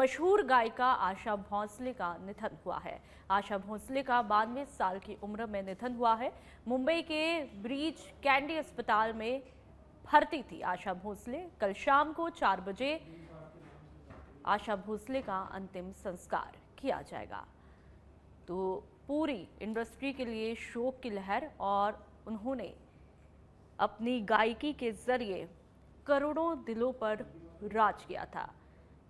मशहूर गायिका आशा भोंसले का निधन हुआ है। आशा भोंसले का 92 साल की उम्र में निधन हुआ है। मुंबई के ब्रीच कैंडी अस्पताल में भर्ती थी आशा भोंसले। कल शाम को 4 बजे आशा भोंसले का अंतिम संस्कार किया जाएगा। तो पूरी इंडस्ट्री के लिए शोक की लहर, और उन्होंने अपनी गायकी के जरिए करोड़ों दिलों पर राज किया था।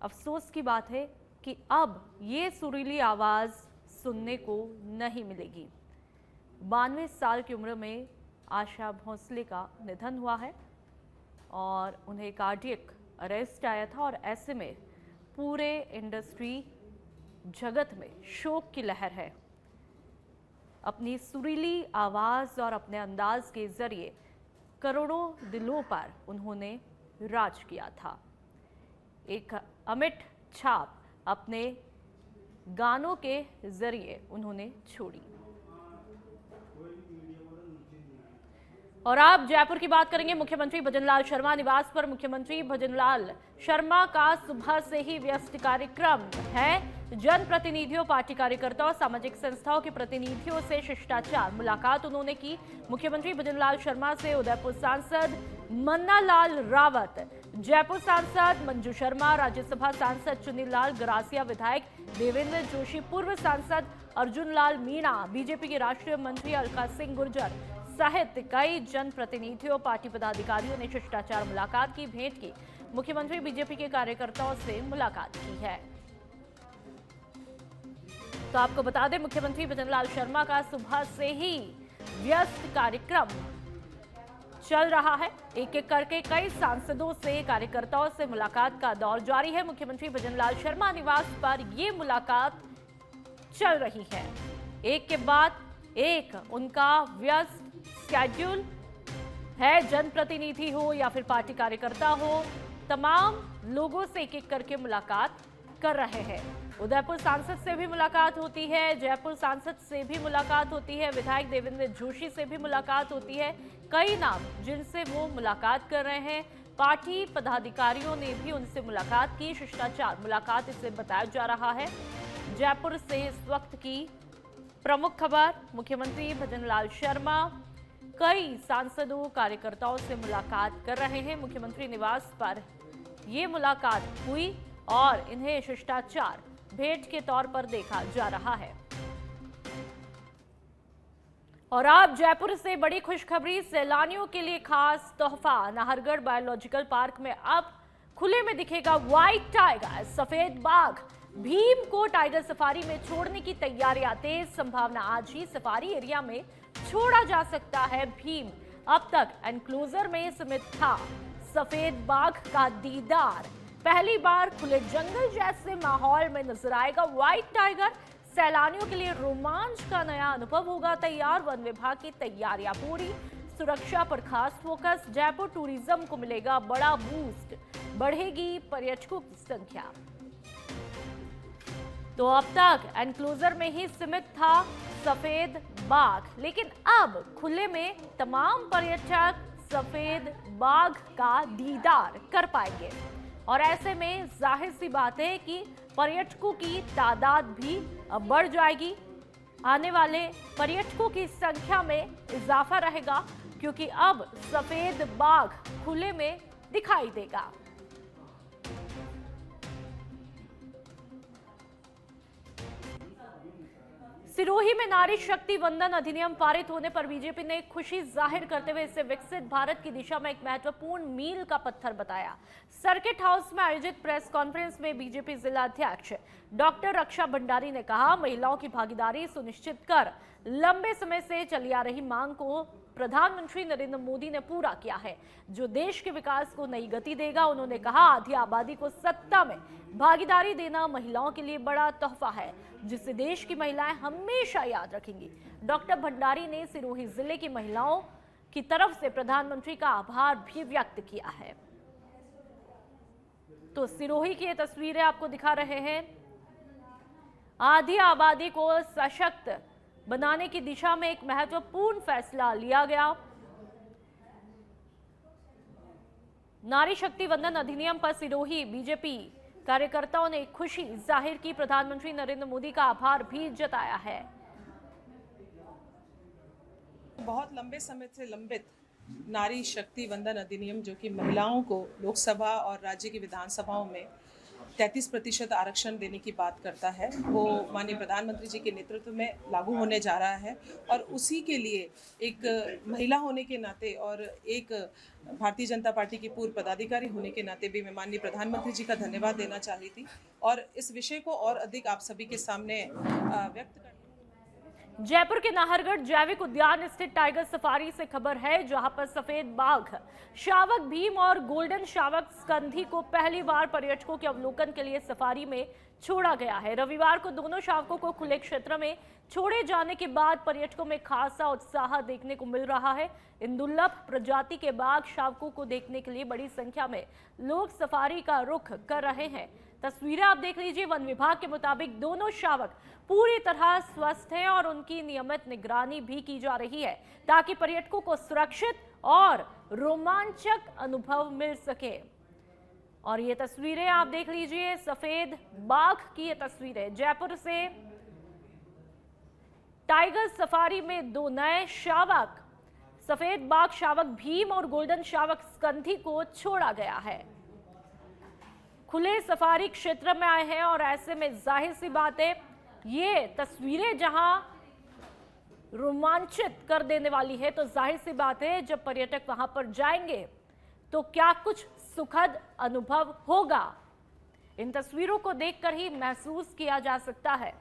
अफसोस की बात है कि अब ये सुरीली आवाज़ सुनने को नहीं मिलेगी। 92 साल की उम्र में आशा भोंसले का निधन हुआ है और उन्हें कार्डियक अरेस्ट आया था, और ऐसे में पूरे इंडस्ट्री जगत में शोक की लहर है। अपनी सुरीली आवाज़ और अपने अंदाज के जरिए करोड़ों दिलों पर उन्होंने राज किया था। एक अमिट छाप अपने गानों के जरिए उन्होंने छोड़ी। और आप जयपुर की बात करेंगे। मुख्यमंत्री भजनलाल शर्मा निवास पर मुख्यमंत्री भजनलाल शर्मा का सुबह से ही व्यस्त कार्यक्रम है। जनप्रतिनिधियों, पार्टी कार्यकर्ताओं, सामाजिक संस्थाओं के प्रतिनिधियों से शिष्टाचार मुलाकात उन्होंने की। मुख्यमंत्री भजनलाल शर्मा से उदयपुर सांसद मन्ना लाल रावत, जयपुर सांसद मंजू शर्मा, राज्यसभा सांसद चुन्नी लाल गरासिया, विधायक देवेंद्र जोशी, पूर्व सांसद अर्जुन लाल मीणा, बीजेपी के राष्ट्रीय मंत्री अलका सिंह गुर्जर सहित कई जनप्रतिनिधियों, पार्टी पदाधिकारियों ने शिष्टाचार मुलाकात की, भेंट की। मुख्यमंत्री बीजेपी के कार्यकर्ताओं से मुलाकात की है। तो आपको बता दें, मुख्यमंत्री भजनलाल शर्मा का सुबह से ही व्यस्त कार्यक्रम चल रहा है। एक एक करके कई सांसदों से, कार्यकर्ताओं से मुलाकात का दौर जारी है। मुख्यमंत्री भजनलाल शर्मा निवास पर यह मुलाकात चल रही है। एक के बाद एक उनका व्यस्त स्केड्यूल है। जनप्रतिनिधि हो या फिर पार्टी कार्यकर्ता हो, तमाम लोगों से एक एक करके मुलाकात कर रहे हैं। उदयपुर सांसद से भी मुलाकात होती है, जयपुर सांसद से भी मुलाकात होती है, विधायक देवेंद्र जोशी से भी मुलाकात होती है। कई नाम जिनसे वो मुलाकात कर रहे हैं, पार्टी पदाधिकारियों ने भी उनसे मुलाकात की। शिष्टाचार मुलाकात इसे बताया जा रहा है। जयपुर से इस वक्त की प्रमुख खबर, मुख्यमंत्री भजनलाल शर्मा कई सांसदों, कार्यकर्ताओं से मुलाकात कर रहे हैं। मुख्यमंत्री निवास पर ये मुलाकात हुई और इन्हें शिष्टाचार भेंट के तौर पर देखा जा रहा है। और अब जयपुर से बड़ी खुशखबरी, सैलानियों के लिए खास तोहफा। नाहरगढ़ बायोलॉजिकल पार्क में अब खुले में दिखेगा व्हाइट टाइगर, सफेद बाघ। भीम को टाइगर सफारी में छोड़ने की तैयारियां तेज, संभावना आज ही सफारी एरिया में छोड़ा जा सकता है भीम। अब तक एनक्लोजर में सीमित था सफेद बाघ का दीदार। पहली बार खुले जंगल जैसे माहौल में नजर आएगा व्हाइट टाइगर। सैलानियों के लिए रोमांच का नया अनुभव होगा तैयार। वन विभाग की तैयारियां पूरी, सुरक्षा पर खास फोकस। जयपुर टूरिज्म को मिलेगा बड़ा बूस्ट, बढ़ेगी पर्यटकों की संख्या। तो अब तक एनक्लोजर में ही सीमित था सफेद बाघ, लेकिन अब खुले में तमाम पर्यटक सफेद बाघ का दीदार कर पाएंगे। और ऐसे में जाहिर सी बात है कि पर्यटकों की तादाद भी अब बढ़ जाएगी। आने वाले पर्यटकों की संख्या में इजाफा रहेगा, क्योंकि अब सफेद बाघ खुले में दिखाई देगा। सिरोही में नारी शक्ति वंदन अधिनियम पारित होने पर बीजेपी ने खुशी जाहिर करते हुए इसे विकसित भारत की दिशा में एक महत्वपूर्ण मील का पत्थर बताया। सर्किट हाउस में आयोजित प्रेस कॉन्फ्रेंस में बीजेपी जिला अध्यक्ष डॉक्टर रक्षा भंडारी ने कहा, महिलाओं की भागीदारी सुनिश्चित कर लंबे समय से चली आ रही मांग को प्रधानमंत्री नरेंद्र मोदी ने पूरा किया है, जो देश के विकास को नई गति देगा। उन्होंने कहा, आधी आबादी को सत्ता में भागीदारी देना महिलाओं के लिए बड़ा तोहफा है, जिसे देश की महिलाएं हमेशा याद रखेंगी। डॉक्टर भंडारी ने सिरोही जिले की महिलाओं की तरफ से प्रधानमंत्री का आभार भी व्यक्त किया है। तो सिरोही की ये तस्वीरें आपको दिखा रहे हैं। आधी आबादी को सशक्त बनाने की दिशा में एक महत्वपूर्ण फैसला लिया गया। नारी शक्ति वंदन अधिनियम पर सिरोही बीजेपी कार्यकर्ताओं ने खुशी जाहिर की, प्रधानमंत्री नरेंद्र मोदी का आभार भी जताया है। बहुत लंबे समय से लंबित नारी शक्ति वंदन अधिनियम, जो कि महिलाओं को लोकसभा और राज्य की विधानसभाओं में 33% आरक्षण देने की बात करता है, वो माननीय प्रधानमंत्री जी के नेतृत्व में लागू होने जा रहा है। और उसी के लिए एक महिला होने के नाते और एक भारतीय जनता पार्टी की पूर्व पदाधिकारी होने के नाते भी मैं माननीय प्रधानमंत्री जी का धन्यवाद देना चाह रही थी और इस विषय को और अधिक आप सभी के सामने व्यक्त कर। जयपुर के नाहरगढ़ जैविक उद्यान स्थित टाइगर सफारी से खबर है, जहां पर सफेद बाघ, शावक भीम और गोल्डन शावक स्कंधी को पहली बार पर्यटकों के अवलोकन के लिए सफारी में छोड़ा गया है। रविवार को दोनों शावकों को खुले क्षेत्र में छोड़े जाने के बाद पर्यटकों में खासा उत्साह देखने को मिल रहा है। इन दुर्लभ प्रजाति के बाघ शावकों को देखने के लिए बड़ी संख्या में लोग सफारी का रुख कर रहे हैं। तस्वीरें आप देख लीजिए। वन विभाग के मुताबिक दोनों शावक पूरी तरह स्वस्थ हैं और उनकी नियमित निगरानी भी की जा रही है ताकि पर्यटकों को सुरक्षित और रोमांचक अनुभव मिल सके। और ये तस्वीरें आप देख लीजिए, सफेद बाघ की ये तस्वीरें। जयपुर से टाइगर सफारी में दो नए शावक, सफेद बाघ शावक भीम और गोल्डन शावक स्कंधी को छोड़ा गया है। खुले सफारी क्षेत्र में आए हैं और ऐसे में जाहिर सी बात है, ये तस्वीरें जहां रोमांचित कर देने वाली है, तो जाहिर सी बात है जब पर्यटक वहां पर जाएंगे तो क्या कुछ सुखद अनुभव होगा, इन तस्वीरों को देखकर ही महसूस किया जा सकता है।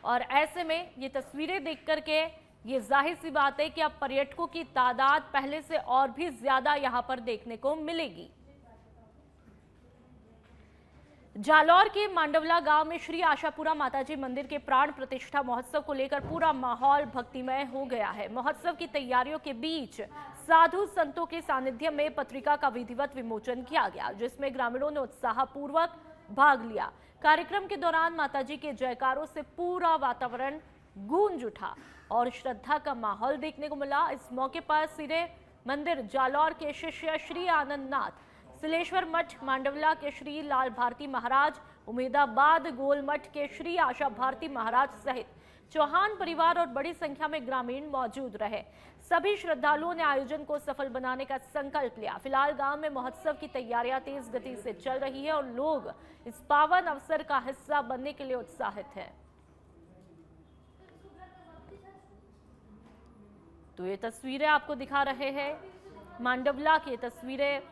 और ऐसे में ये तस्वीरें देख करके ये जाहिर सी बात है कि अब पर्यटकों की तादाद पहले से और भी ज्यादा यहां पर देखने को मिलेगी। जालौर के मांडवला गांव में श्री आशापुरा माताजी मंदिर के प्राण प्रतिष्ठा महोत्सव को लेकर पूरा माहौल भक्तिमय हो गया है। महोत्सव की तैयारियों के बीच साधु संतों के सानिध्य में पत्रिका का विधिवत विमोचन किया गया, जिसमें ग्रामीणों ने उत्साहपूर्वक भाग लिया। कार्यक्रम के दौरान माताजी के जयकारों से पूरा वातावरण गूंज उठा और श्रद्धा का माहौल देखने को मिला। इस मौके पर सिरे मंदिर जालौर के शिष्य श्री आनंद नाथ, सिलेश्वर मठ मांडवला के श्री लाल भारती महाराज, उमेदाबाद गोल मठ के श्री आशा भारती महाराज सहित चौहान परिवार और बड़ी संख्या में ग्रामीण मौजूद रहे। सभी श्रद्धालुओं ने आयोजन को सफल बनाने का संकल्प लिया। फिलहाल गांव में महोत्सव की तैयारियां तेज गति से चल रही है और लोग इस पावन अवसर का हिस्सा बनने के लिए उत्साहित हैं। तो ये तस्वीरें आपको दिखा रहे हैं, मांडवला की तस्वीरें।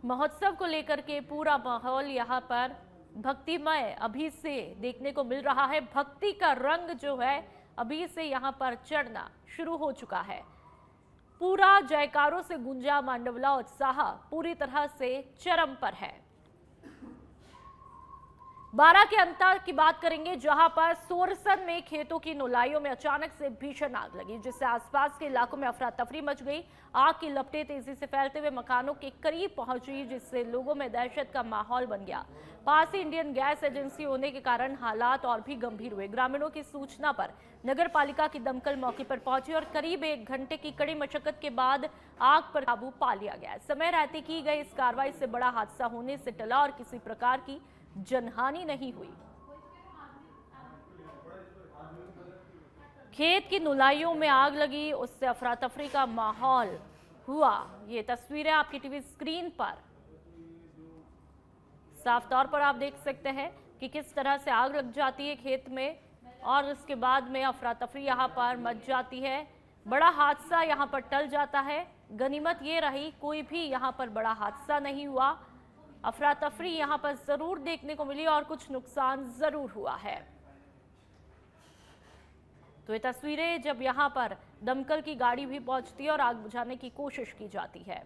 महोत्सव को लेकर के पूरा माहौल यहाँ पर भक्तिमय अभी से देखने को मिल रहा है। भक्ति का रंग जो है अभी से यहाँ पर चढ़ना शुरू हो चुका है। पूरा जयकारों से गूंजा मांडवला, उत्साह पूरी तरह से चरम पर है। 12 के अंत की बात करेंगे, जहां पर सोरसन में खेतों की नुलाइयों में अचानक से भीषण आग लगी, जिससे आसपास के इलाकों में अफरा तफरी मच गई। आग की लपटें तेजी से फैलते हुए मकानों के करीब पहुंची, जिससे लोगों में दहशत का माहौल बन गया। पास ही इंडियन गैस एजेंसी होने के कारण हालात और भी गंभीर हुए। ग्रामीणों की सूचना पर नगर पालिका की दमकल मौके पर पहुंची और करीब 1 घंटे की कड़ी मशक्कत के बाद आग पर काबू पा लिया गया। समय रहते की गई इस कार्रवाई से बड़ा हादसा होने से टला और किसी प्रकार की जनहानि नहीं हुई। खेत की नुलाइयों में आग लगी, उससे अफरा तफरी का माहौल हुआ। ये तस्वीरें आपकी टीवी स्क्रीन पर साफ तौर पर आप देख सकते हैं कि किस तरह से आग लग जाती है खेत में और उसके बाद में अफरा तफरी यहाँ पर मच जाती है। बड़ा हादसा यहाँ पर टल जाता है। गनीमत ये रही कोई भी यहाँ पर बड़ा हादसा नहीं हुआ। अफरा तफरी यहाँ पर जरूर देखने को मिली और कुछ नुकसान जरूर हुआ है। तो ये तस्वीरें जब यहाँ पर दमकल की गाड़ी भी पहुंचती है और आग बुझाने की कोशिश की जाती है।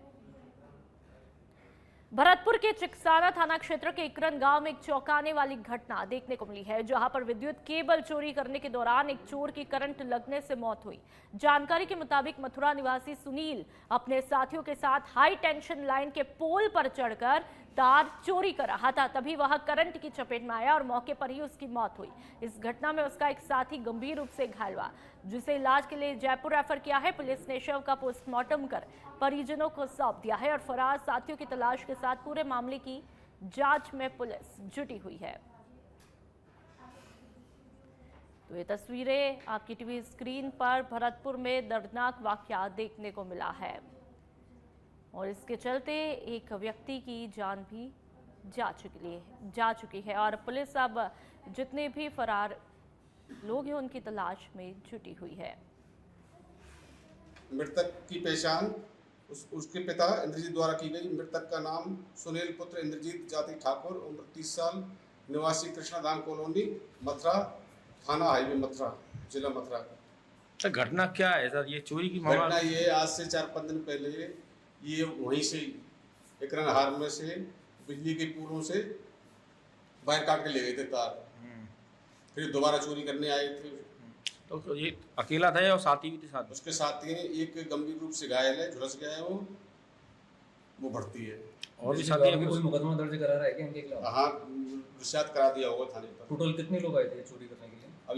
भरतपुर के चिकसाना थाना क्षेत्र के इकरन गांव में एक चौंकाने वाली घटना देखने को मिली है, जहां पर विद्युत केबल चोरी करने के दौरान एक चोर की करंट लगने से मौत हुई। जानकारी के मुताबिक मथुरा निवासी सुनील अपने साथियों के साथ हाई टेंशन लाइन के पोल पर चढ़कर तार चोरी कर रहा था, तभी वह करंट की चपेट में आया और मौके पर ही उसकी मौत हुई। इस घटना में उसका एक साथी गंभीर रूप से घायल हुआ, जिसे इलाज के लिए जयपुर रेफर किया है। पुलिस ने शव का पोस्टमार्टम कर परिजनों को सौंप दिया है और फरार साथियों की तलाश के साथ पूरे मामले की जांच में पुलिस जुटी हुई है। तो ये तस्वीरें आपकी टीवी स्क्रीन पर भरतपुर में दर्दनाक वाकया देखने को मिला है और इसके चलते एक व्यक्ति की जान भी जा चुकी है और पुलिस अब जितने भी फरार लोग हैं उनकी तलाश में जुटी हुई है। मृतक की पहचान उसके पिता इंद्रजीत द्वारा की गई। मृतक का नाम सुनील पुत्र इंद्रजीत जाति ठाकुर, उम्र 30 साल, निवासी कृष्णाधाम कॉलोनी, मथुरा, थाना हाईवे मथुरा, जिला मथुरा। सर घटना क्या है सर? ये चोरी की मामला? घटना ये आज से 4-5 दिन पहले ये वहीं से एकरन हार में से बिजली के पूलों से वायर काट के ले गए थे तार, फिर दोबारा चोरी करने आए थे। तो ये अकेला था या साथी भी थे साथ? उसके साथी हैं, एक गंभीर रूप से घायल है, झुलस गया है, वो भर्ती है। और भी साथी हैं? कोई मुकदमा दर्ज करा रहा है क्या इनके खिलाफ? हाँ, रिश्वत करा दिया होगा थाने पर। टोटल कितने लोग आए थे चोरी करने के लिए? अब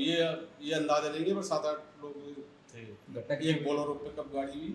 ये अंदाजा लेंगे, पर 7-8 लोग थे। घटना की एक बोलेरो पिकअप गाड़ी भी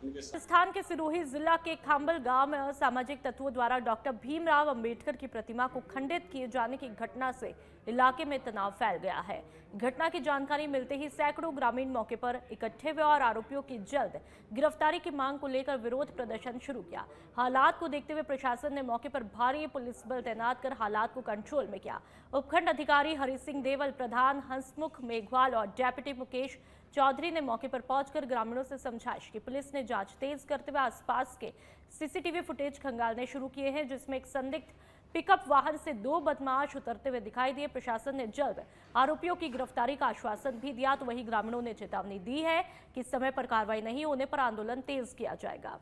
इनके साथ। राजस्थान के सिरोही जिला के खांबल गांव में असामाजिक तत्वों द्वारा डॉक्टर भीमराव अंबेडकर की प्रतिमा को खंडित किए जाने की घटना से इलाके में तनाव फैल गया है। घटना की जानकारी मिलते ही सैकड़ों ग्रामीण मौके पर इकट्ठे हुए और आरोपियों की जल्द गिरफ्तारी की मांग को लेकर विरोध प्रदर्शन शुरू किया। हालात को देखते हुए प्रशासन ने मौके पर भारी पुलिस बल तैनात कर हालात को कंट्रोल में किया। उपखंड अधिकारी हरि सिंह देवल, प्रधान हंसमुख मेघवाल और डेप्यूटी मुकेश चौधरी ने मौके पर पहुंचकर ग्रामीणों से समझाइश की। पुलिस ने जांच तेज करते हुए आसपास के सीसीटीवी फुटेज खंगालने शुरू किए हैं, जिसमें एक संदिग्ध पिकअप वाहन से 2 बदमाश उतरते हुए दिखाई दिए। प्रशासन ने जल्द आरोपियों की गिरफ्तारी का आश्वासन भी दिया, तो वहीं ग्रामीणों ने चेतावनी दी है कि समय पर कार्रवाई नहीं होने पर आंदोलन तेज किया जाएगा।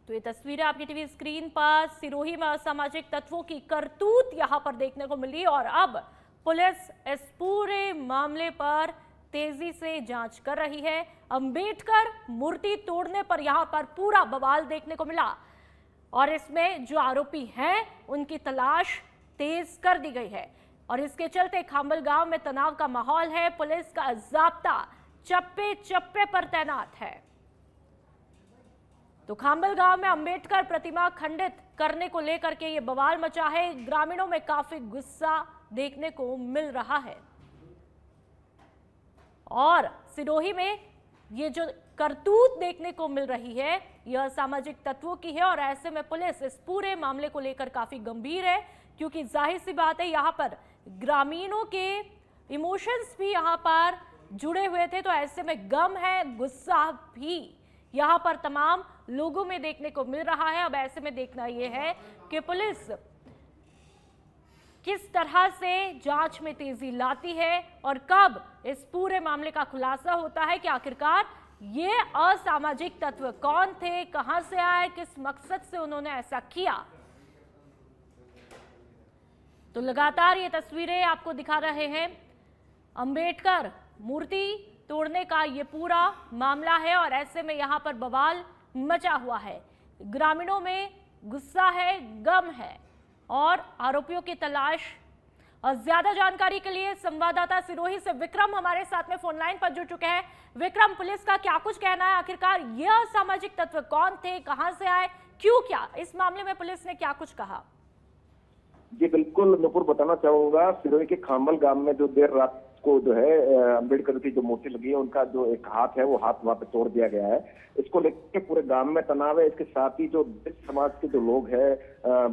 तो ये तस्वीरें आपकी टीवी स्क्रीन पर सिरोही में असामाजिक तत्वों की करतूत यहां पर देखने को मिली और अब पुलिस इस पूरे मामले पर तेजी से जांच कर रही है। अंबेडकर मूर्ति तोड़ने पर यहां पर पूरा बवाल देखने को मिला और इसमें जो आरोपी हैं उनकी तलाश तेज कर दी गई है और इसके चलते खांबल गांव में तनाव का माहौल है। पुलिस का जाब्ता चप्पे चप्पे पर तैनात है। तो खांबल गांव में अंबेडकर प्रतिमा खंडित करने को लेकर के ये बवाल मचा है। ग्रामीणों में काफी गुस्सा देखने को मिल रहा है और सिरोही में ये जो करतूत देखने को मिल रही है यह सामाजिक तत्वों की है और ऐसे में पुलिस इस पूरे मामले को लेकर काफी गंभीर है, क्योंकि जाहिर सी बात है यहाँ पर ग्रामीणों के इमोशंस भी यहाँ पर जुड़े हुए थे। तो ऐसे में गम है, गुस्सा भी यहाँ पर तमाम लोगों में देखने को मिल रहा है। अब ऐसे में देखना यह है कि पुलिस किस तरह से जांच में तेजी लाती है और कब इस पूरे मामले का खुलासा होता है कि आखिरकार ये असामाजिक तत्व कौन थे, कहां से आए, किस मकसद से उन्होंने ऐसा किया। तो लगातार ये तस्वीरें आपको दिखा रहे हैं। अंबेडकर मूर्ति तोड़ने का ये पूरा मामला है और ऐसे में यहां पर बवाल मचा हुआ है। ग्रामीणों में गुस्सा है, गम है और आरोपियों की तलाश। और ज्यादा जानकारी के लिए संवाददाता सिरोही से विक्रम हमारे साथ में फोन लाइन पर जुड़ चुके हैं। विक्रम, पुलिस का क्या कुछ कहना है? आखिरकार यह सामाजिक तत्व कौन थे, कहां से आए, क्यों, क्या इस मामले में पुलिस ने क्या कुछ कहा? जी बिल्कुल नुपुर, बताना चाहूंगा सिरोही के खांबल गांव में जो देर रात को जो है अंबेडकर की जो मूर्ति लगी है उनका जो एक हाथ है वो हाथ वहां पे तोड़ दिया गया है। इसको लेकर पूरे गांव में तनाव है। इसके साथ ही जो समाज के जो लोग हैं,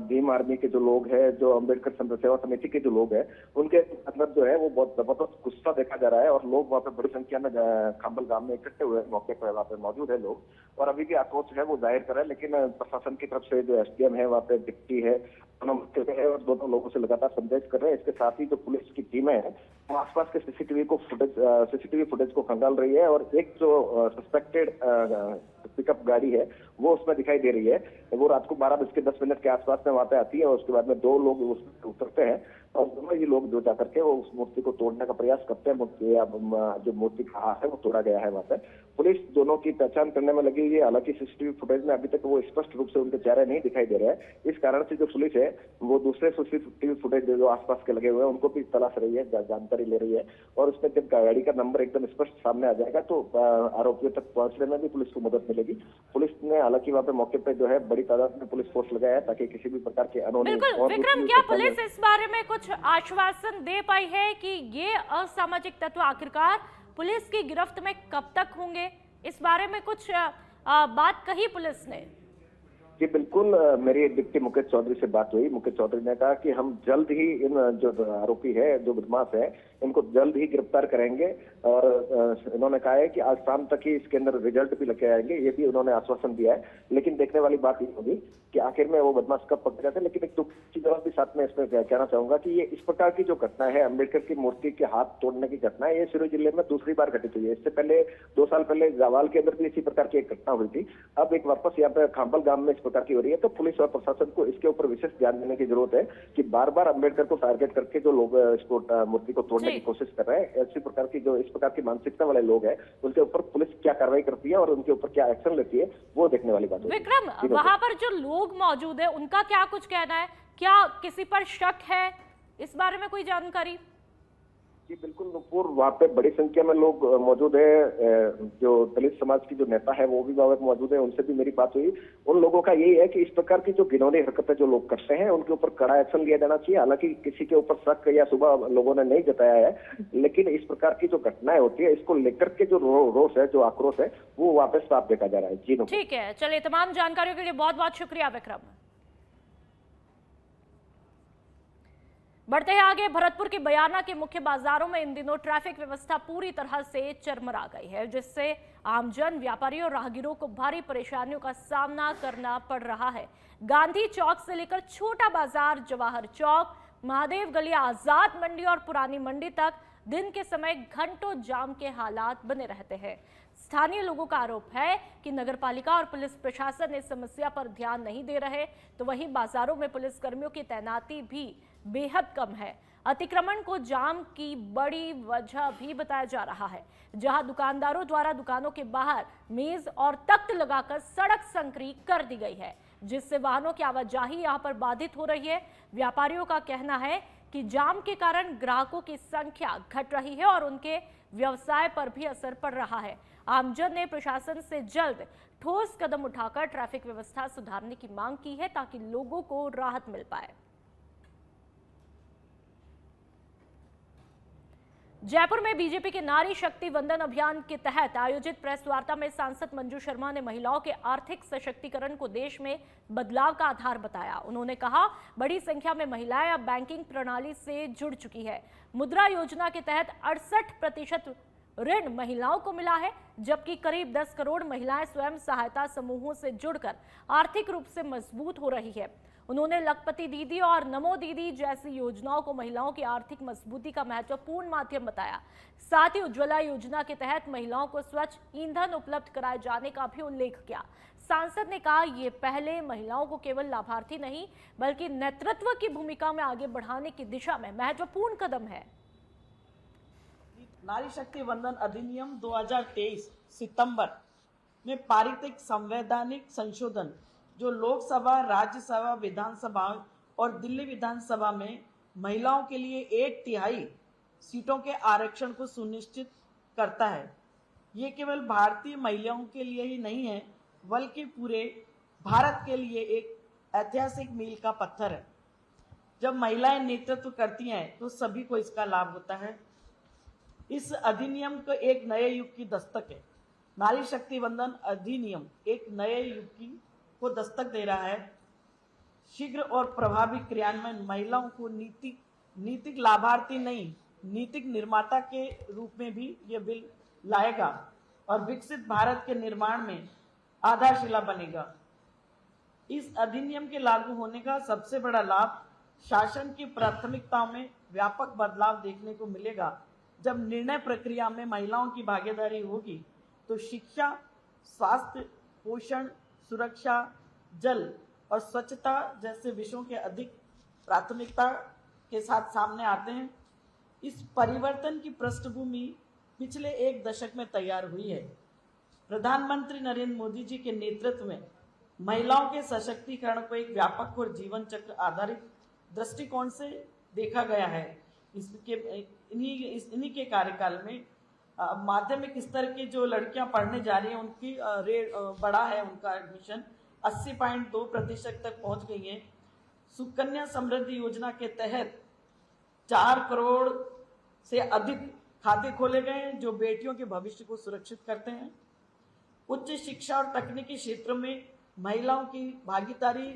भीम आर्मी के जो लोग हैं, जो अंबेडकर सेवा समिति के जो लोग हैं, उनके मतलब जो है वो बहुत जबरदस्त गुस्सा देखा जा रहा है और लोग वहाँ पे बड़ी संख्या में खांबल गांव में इकट्ठे हुए मौके पर वहाँ पे मौजूद है लोग और अभी भी आक्रोश है वो जाहिर कर रहे हैं। लेकिन प्रशासन की तरफ से जो SDM है वहाँ पे डिप्टी है, और दोनों लोगों से लगातार संदेश कर रहे हैं। इसके साथ ही जो पुलिस की टीमें हैं वो आसपास के सीसीटीवी फुटेज को खंगाल रही है और एक जो सस्पेक्टेड पिकअप गाड़ी है वो उसमें दिखाई दे रही है। वो रात को 12:10 के आसपास में वहां पे आती है और उसके बाद में 2 लोग उसमें उतरते हैं। और दोनों ही लोग जो जाकर के वो उस मूर्ति को तोड़ने का प्रयास करते हैं। जो मूर्ति का हाथ है वो तोड़ा गया है वहां पे। पुलिस दोनों की पहचान करने में लगी हुई है। हालांकि सीसीटीवी फुटेज में अभी तक वो स्पष्ट रूप से उनके चेहरे नहीं दिखाई दे रहे हैं। इस कारण से जो पुलिस है वो दूसरे सीसीटीवी फुटेज जो आसपास के लगे हुए हैं उनको भी तलाश रही है, जानकारी ले रही है। और उसमें जब गाड़ी का नंबर एकदम स्पष्ट सामने आ जाएगा तो आरोपियों तक पहुंचने में भी पुलिस को मदद मिलेगी। पुलिस ने हालांकि वहाँ पे मौके पे जो है बड़ी तादाद में पुलिस फोर्स लगाया है ताकि किसी भी प्रकार के अनहोनी बिल्कुल विक्रम, क्या पुलिस इस बारे में कुछ आश्वासन दे पाई है कि ये असामाजिक तत्व आखिरकार पुलिस की गिरफ्त में कब तक होंगे? इस बारे में कुछ बात कही पुलिस ने? जी बिल्कुल, मेरी डिप्टी मुकेश चौधरी से बात हुई। मुकेश चौधरी ने कहा कि हम जल्द ही इन जो आरोपी है, जो बदमाश है, इनको जल्द ही गिरफ्तार करेंगे। और इन्होंने कहा है कि आज शाम तक ही इसके अंदर रिजल्ट भी लेके आएंगे, ये भी उन्होंने आश्वासन दिया है। लेकिन देखने वाली बात ये होगी कि आखिर में वो बदमाश कब पकड़े जाते हैं। लेकिन एक दुख की बात भी साथ में इसमें कहना चाहूंगा कि ये इस प्रकार की जो घटना है, अम्बेडकर की मूर्ति के हाथ तोड़ने की घटना है, ये सिरोही जिले में दूसरी बार घटित हुई है। इससे पहले 2 साल पहले जावाल के अंदर भी इसी प्रकार की एक घटना हुई थी। अब एक वापस यहाँ पे खांबल गांव में इस प्रकार की हो रही है। तो पुलिस और प्रशासन को इसके ऊपर विशेष ध्यान देने की जरूरत है कि बार बार अम्बेडकर को टारगेट करके जो लोग इसको मूर्ति को तोड़ने की कोशिश कर रहे हैं, ऐसी प्रकार की जो इस प्रकार की मानसिकता वाले लोग हैं, उनके ऊपर पुलिस क्या कार्रवाई करती है और उनके ऊपर क्या एक्शन लेती है, वो देखने वाली बात है। विक्रम, वहां पर जो लोग मौजूद है उनका क्या कुछ कहना है? क्या किसी पर शक है? इस बारे में कोई जानकारी? जी बिल्कुल नुपुर, वहाँ पे बड़ी संख्या में लोग मौजूद है। जो दलित समाज की जो नेता है वो भी वहाँ पे मौजूद है, उनसे भी मेरी बात हुई। उन लोगों का यही है कि इस प्रकार की जो घिनौनी हरकतें जो लोग करते हैं उनके ऊपर कड़ा एक्शन लिया जाना चाहिए। हालांकि किसी के ऊपर शक या सुबह लोगों ने नहीं जताया है, लेकिन इस प्रकार की जो घटनाएं होती है इसको लेकर के जो रोष है, जो आक्रोश है, वो वापस साफ देखा जा रहा है। जी ठीक है, चलिए, तमाम जानकारियों के लिए बहुत बहुत शुक्रिया विक्रम। बढ़ते हैं आगे। भरतपुर के बयाना के मुख्य बाजारों में इन दिनों ट्रैफिक व्यवस्था पूरी तरह से चरमरा गई है, जिससे आमजन, व्यापारियों और राहगीरों को भारी परेशानियों का सामना करना पड़ रहा है। गांधी चौक से लेकर छोटा बाजार, जवाहर चौक, महादेव गली, आजाद मंडी और पुरानी मंडी तक दिन के समय घंटों जाम के हालात बने रहते हैं। स्थानीय लोगों का आरोप है कि नगरपालिका और पुलिस प्रशासन इस समस्या पर ध्यान नहीं दे रहे, तो वहीं बाजारों में पुलिस कर्मियों की तैनाती भी बेहद कम है। अतिक्रमण को जाम की बड़ी वजह भी बताया जा रहा है, जहां दुकानदारों द्वारा दुकानों के बाहर मेज और तख्त लगाकर सड़क संकरी कर दी गई है, जिससे वाहनों की आवाजाही यहां पर बाधित हो रही है। व्यापारियों का कहना है कि जाम के कारण ग्राहकों की संख्या घट रही है और उनके व्यवसाय पर भी असर पड़ रहा है। आमजन ने प्रशासन से जल्द ठोस कदम उठाकर ट्रैफिक व्यवस्था सुधारने की मांग की है, ताकि लोगों को राहत मिल पाए। जयपुर में बीजेपी के नारी शक्ति वंदन अभियान के तहत आयोजित प्रेस वार्ता में सांसद मंजू शर्मा ने महिलाओं के आर्थिक सशक्तिकरण को देश में बदलाव का आधार बताया। उन्होंने कहा, बड़ी संख्या में महिलाएं अब बैंकिंग प्रणाली से जुड़ चुकी है। मुद्रा योजना के तहत 68% ऋण महिलाओं को मिला है, जबकि करीब 10 करोड़ महिलाएं स्वयं सहायता समूहों से जुड़कर आर्थिक रूप से मजबूत हो रही है। उन्होंने लखपति दीदी और नमो दीदी जैसी योजनाओं को महिलाओं की आर्थिक मजबूती का महत्वपूर्ण माध्यम बताया। साथ ही उज्ज्वला योजना के तहत महिलाओं को स्वच्छ ईंधन उपलब्ध कराए जाने का भी उल्लेख किया। सांसद ने कहा, ये पहले महिलाओं को केवल लाभार्थी नहीं बल्कि नेतृत्व की भूमिका में आगे बढ़ाने की दिशा में महत्वपूर्ण कदम है। नारी शक्ति वंदन अधिनियम 2023 सितंबर में पारित एक संवैधानिक संशोधन जो लोकसभा, राज्यसभा, विधानसभा और दिल्ली विधानसभा में महिलाओं के लिए 1/3 सीटों के आरक्षण को सुनिश्चित करता है। ये केवल भारतीय महिलाओं के लिए ही नहीं है, बल्कि पूरे भारत के लिए एक ऐतिहासिक मील का पत्थर है। जब महिलाएं नेतृत्व करती हैं तो सभी को इसका लाभ होता है। इस अधिनियम को एक नए युग की दस्तक है। नारी शक्ति वंदन अधिनियम एक नए युग को दस्तक दे रहा है। शीघ्र और प्रभावी क्रियान्वयन महिलाओं को नीतिक लाभार्थी नहीं, नीतिक निर्माता के रूप में भी ये बिल लाएगा और विकसित भारत के निर्माण में आधारशिला बनेगा। इस अधिनियम के लागू होने का सबसे बड़ा लाभ शासन की प्राथमिकताओं में व्यापक बदलाव देखने को मिलेगा। जब निर्णय प्रक्रिया में महिलाओं की भागीदारी होगी तो शिक्षा, स्वास्थ्य, पोषण, सुरक्षा, जल और स्वच्छता जैसे विषयों के अधिक प्राथमिकता के साथ सामने आते हैं। इस परिवर्तन की पृष्ठभूमि पिछले एक दशक में तैयार हुई है। प्रधानमंत्री नरेंद्र मोदी जी के नेतृत्व में महिलाओं के सशक्तिकरण को एक व्यापक और जीवन चक्र आधारित दृष्टिकोण से देखा गया है। इन्हीं के कार्यकाल में माध्यमिक स्तर की जो लड़कियां पढ़ने जा रही हैं उनकी रेट बढ़ा है, उनका एडमिशन 80.2% तक पहुंच गई है। सुकन्या समृद्धि योजना के तहत 4 करोड़ से अधिक खाते खोले गए हैं जो बेटियों के भविष्य को सुरक्षित करते हैं। उच्च शिक्षा और तकनीकी क्षेत्र में महिलाओं की भागीदारी